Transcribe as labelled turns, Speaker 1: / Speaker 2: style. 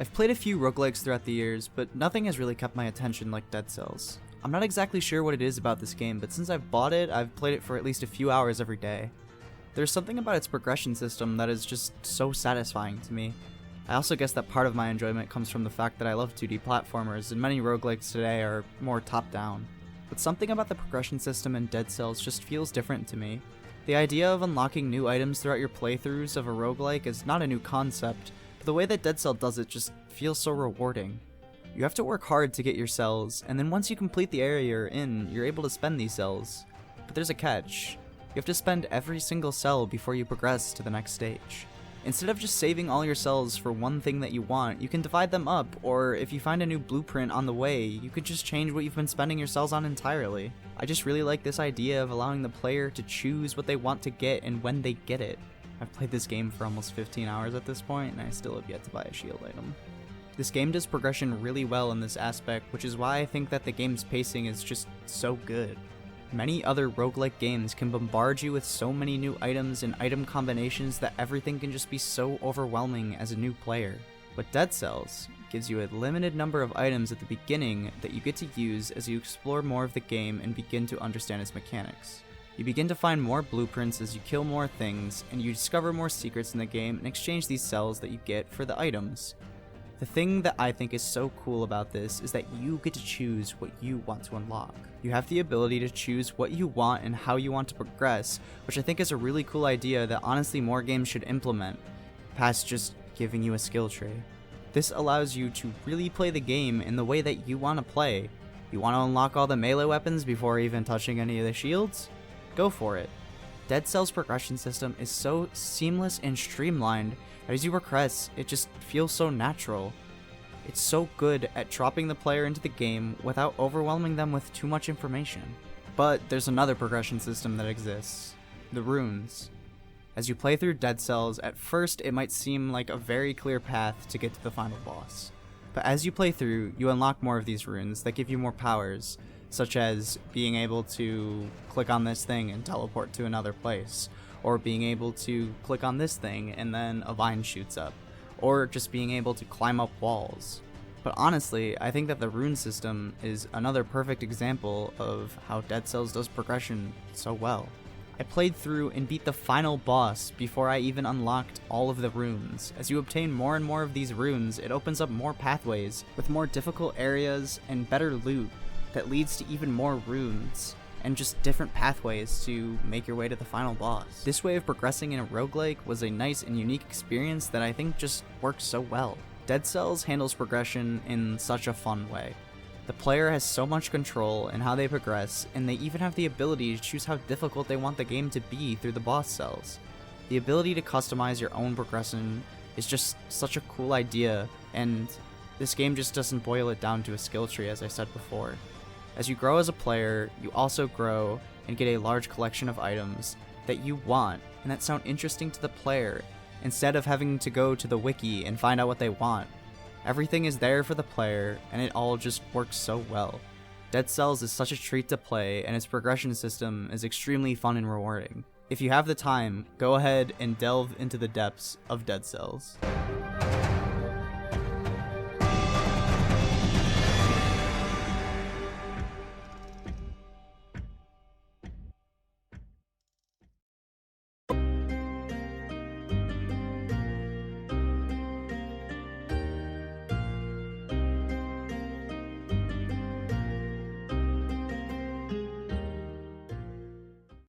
Speaker 1: I've played a few roguelikes throughout the years, but nothing has really kept my attention like Dead Cells. I'm not exactly sure what it is about this game, but since I've bought it, I've played it for at least a few hours every day. There's something about its progression system that is just so satisfying to me. I also guess that part of my enjoyment comes from the fact that I love 2D platformers, and many roguelikes today are more top-down. But something about the progression system in Dead Cells just feels different to me. The idea of unlocking new items throughout your playthroughs of a roguelike is not a new concept, but the way that Dead Cell does it just feels so rewarding. You have to work hard to get your cells, and then once you complete the area you're in, you're able to spend these cells. But there's a catch. You have to spend every single cell before you progress to the next stage. Instead of just saving all your cells for one thing that you want, you can divide them up, or if you find a new blueprint on the way, you could just change what you've been spending your cells on entirely. I just really like this idea of allowing the player to choose what they want to get and when they get it. I've played this game for almost 15 hours at this point, and I still have yet to buy a shield item. This game does progression really well in this aspect, which is why I think that the game's pacing is just so good. Many other roguelike games can bombard you with so many new items and item combinations that everything can just be so overwhelming as a new player. But Dead Cells gives you a limited number of items at the beginning that you get to use as you explore more of the game and begin to understand its mechanics. You begin to find more blueprints as you kill more things, and you discover more secrets in the game and exchange these cells that you get for the items. The thing that I think is so cool about this is that you get to choose what you want to unlock. You have the ability to choose what you want and how you want to progress, which I think is a really cool idea that honestly more games should implement, past just giving you a skill tree. This allows you to really play the game in the way that you want to play. You want to unlock all the melee weapons before even touching any of the shields? Go for it. Dead Cell's progression system is so seamless and streamlined that as you progress, it just feels so natural. It's so good at dropping the player into the game without overwhelming them with too much information. But there's another progression system that exists: the runes. As you play through Dead Cells, at first it might seem like a very clear path to get to the final boss. But as you play through, you unlock more of these runes that give you more powers, such as being able to click on this thing and teleport to another place, or being able to click on this thing and then a vine shoots up, or just being able to climb up walls. But honestly, I think that the rune system is another perfect example of how Dead Cells does progression so well. I played through and beat the final boss before I even unlocked all of the runes. As you obtain more and more of these runes, it opens up more pathways with more difficult areas and better loot that leads to even more runes, and just different pathways to make your way to the final boss. This way of progressing in a roguelike was a nice and unique experience that I think just works so well. Dead Cells handles progression in such a fun way. The player has so much control in how they progress, and they even have the ability to choose how difficult they want the game to be through the boss cells. The ability to customize your own progression is just such a cool idea, and this game just doesn't boil it down to a skill tree, as I said before. As you grow as a player, you also grow and get a large collection of items that you want and that sound interesting to the player, instead of having to go to the wiki and find out what they want. Everything is there for the player, and it all just works so well. Dead Cells is such a treat to play, and its progression system is extremely fun and rewarding. If you have the time, go ahead and delve into the depths of Dead Cells.